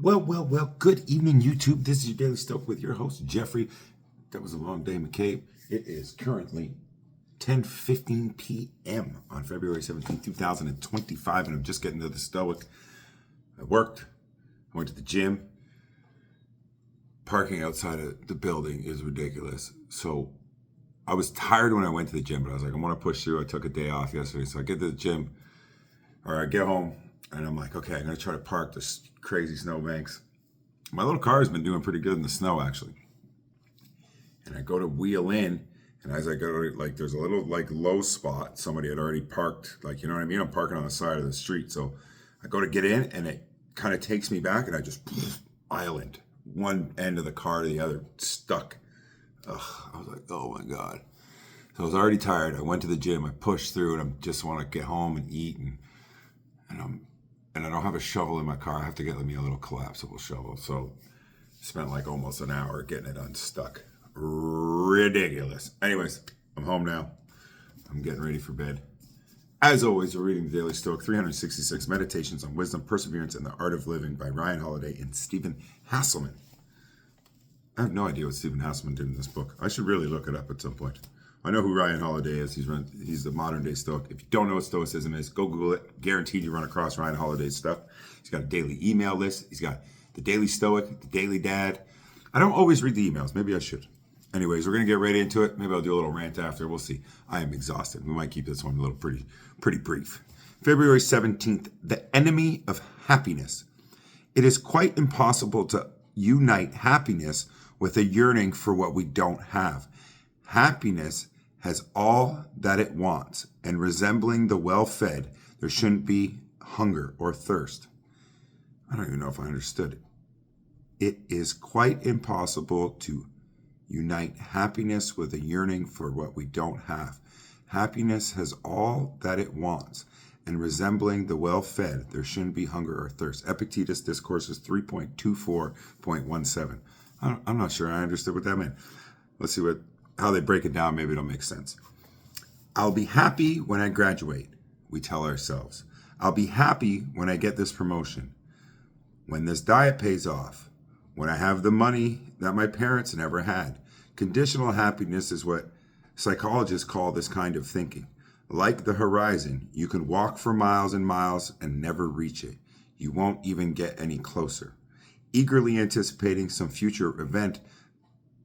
Well, good evening, YouTube. This is your Daily Stoic with your host, Jeffrey. That was a long day, McCabe. It is currently 10:15 p.m. on February 17, 2025, and I'm just getting to the Stoic. I worked, I went to the gym. Parking outside of the building is ridiculous. So I was tired when I went to the gym, but I was like, I want to push through. I took a day off yesterday. So I get to the gym, or I get home, and I'm like, okay, I'm going to try to park this crazy snowbanks. My little car has been doing pretty good in the snow, actually. And I go to wheel in, and as I go, like, there's a little, like, low spot. Somebody had already parked, like, you know what I mean? I'm parking on the side of the street. So I go to get in, and it kind of takes me back, and I just island. One end of the car to the other, stuck. Ugh, I was like, oh my God. So I was already tired. I went to the gym, I pushed through, and I just want to get home and eat, and I don't have a shovel in my car. I have to get me a little collapsible shovel. So spent like almost an hour getting it unstuck. Ridiculous. Anyways, I'm home now. I'm getting ready for bed. As always, we're reading the Daily Stoic, 366 Meditations on Wisdom, Perseverance, and the Art of Living by Ryan Holiday and Stephen Hasselman. I have no idea what Stephen Hasselman did in this book. I should really look it up at some point. I know who Ryan Holiday is. He's the modern day Stoic. If you don't know what Stoicism is, go Google it. Guaranteed you run across Ryan Holiday's stuff. He's got a daily email list. He's got the Daily Stoic, the Daily Dad. I don't always read the emails. Maybe I should. Anyways, we're going to get right into it. Maybe I'll do a little rant after. We'll see. I am exhausted. We might keep this one a little pretty brief. February 17th, the enemy of happiness. It is quite impossible to unite happiness with a yearning for what we don't have. Happiness has all that it wants, and resembling the well-fed, there shouldn't be hunger or thirst. I don't even know if I understood it. It is quite impossible to unite happiness with a yearning for what we don't have. Happiness has all that it wants, and resembling the well-fed, there shouldn't be hunger or thirst. Epictetus Discourses 3.24.17. I'm not sure I understood what that meant. Let's see how they break it down. Maybe it'll make sense. I'll be happy when I graduate, we tell ourselves. I'll be happy when I get this promotion, when this diet pays off, when I have the money that my parents never had. Conditional happiness is what psychologists call this kind of thinking. Like the horizon, you can walk for miles and miles and never reach it. You won't even get any closer. Eagerly anticipating some future event,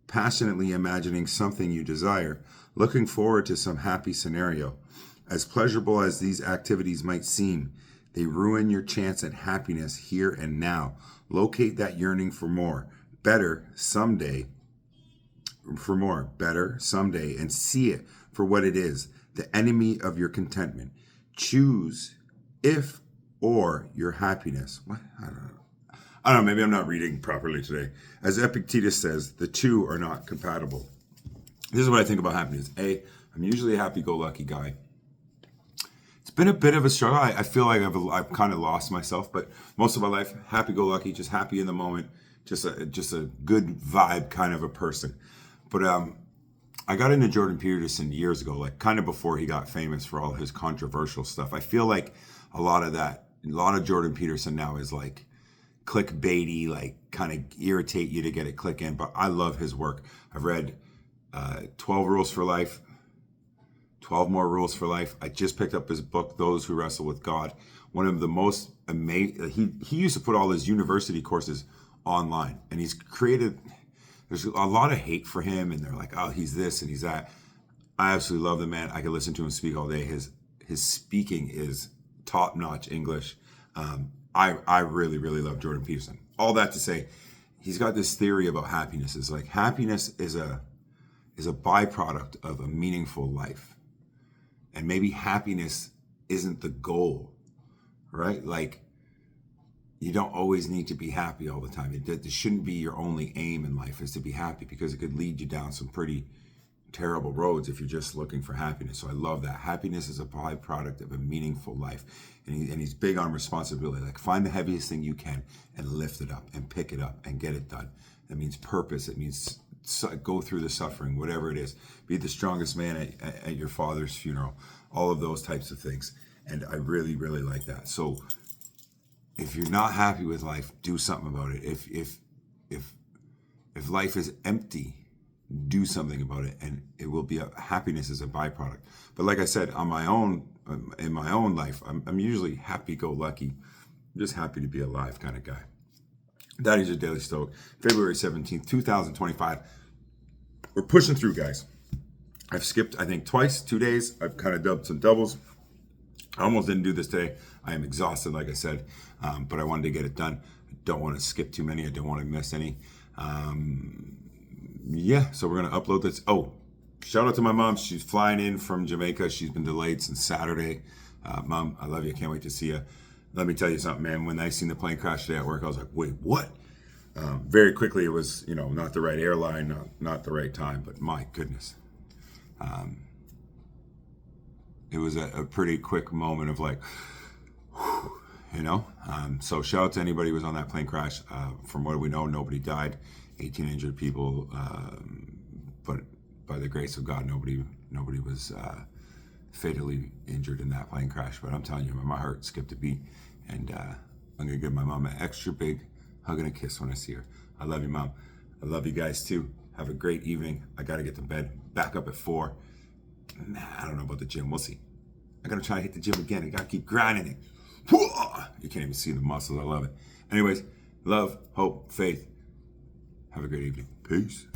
passionately imagining something you desire, looking forward to some happy scenario. As pleasurable as these activities might seem, they ruin your chance at happiness here and now. Locate that yearning for more, better someday, and see it for what it is, the enemy of your contentment. Choose if or your happiness. What? I don't know, maybe I'm not reading properly today. As Epictetus says, the two are not compatible. This is what I think about happiness. I'm usually a happy-go-lucky guy. It's been a bit of a struggle. I feel like I've kind of lost myself, but most of my life, happy-go-lucky, just happy in the moment, just a good vibe kind of a person. But I got into Jordan Peterson years ago, like kind of before he got famous for all his controversial stuff. I feel like a lot of Jordan Peterson now is like clickbaity, like kind of irritate you to get it click in. But I love his work. I've read 12 Rules for Life, 12 More Rules for Life. I just picked up his book, Those Who Wrestle with God. One of the most amazing, he used to put all his university courses online, and he's created, there's a lot of hate for him, and they're like, oh, he's this and he's that. I absolutely love the man. I could listen to him speak all day. His speaking is top-notch English. I really, really love Jordan Peterson. All that to say, he's got this theory about happiness. It's like happiness is a byproduct of a meaningful life. And maybe happiness isn't the goal, right? Like, you don't always need to be happy all the time. It shouldn't be your only aim in life is to be happy, because it could lead you down some pretty terrible roads if you're just looking for happiness. So I love that. Happiness is a byproduct of a meaningful life. And he's big on responsibility. Like, find the heaviest thing you can and lift it up and pick it up and get it done. That means purpose. It means go through the suffering, whatever it is. Be the strongest man at your father's funeral. All of those types of things. And I really, really like that. So if you're not happy with life, do something about it. If life is empty, do something about it, and it will be happiness is a byproduct. But like I said, on my own, in my own life, I'm usually happy-go-lucky. I'm just happy to be alive kind of guy. That is your Daily Stoic, February 17th, 2025. We're pushing through, guys. I've skipped, I think, twice, 2 days. I've kind of dubbed some doubles. I almost didn't do this today. I am exhausted, like I said, but I wanted to get it done. I don't want to skip too many. I don't want to miss any. Yeah, so we're going to upload this. Oh, shout out to my mom. She's flying in from Jamaica. She's been delayed since Saturday. Mom, I love you. Can't wait to see you. Let me tell you something, man. When I seen the plane crash today at work, I was like, wait, what? Very quickly, it was, not the right airline, not the right time, but my goodness. It was a pretty quick moment of like, so shout out to anybody who was on that plane crash. From what we know, nobody died, 18 injured people, but by the grace of God, nobody was fatally injured in that plane crash. But I'm telling you, my heart skipped a beat, and I'm gonna give my mom an extra big hug and a kiss when I see her. I love you, Mom. I love you guys too. Have a great evening. I gotta get to bed, back up at 4. Nah, I don't know about the gym. We'll see. I gotta try to hit the gym again. I gotta keep grinding it. You can't even see the muscles. I love it. Anyways, love, hope, faith. Have a great evening. Peace.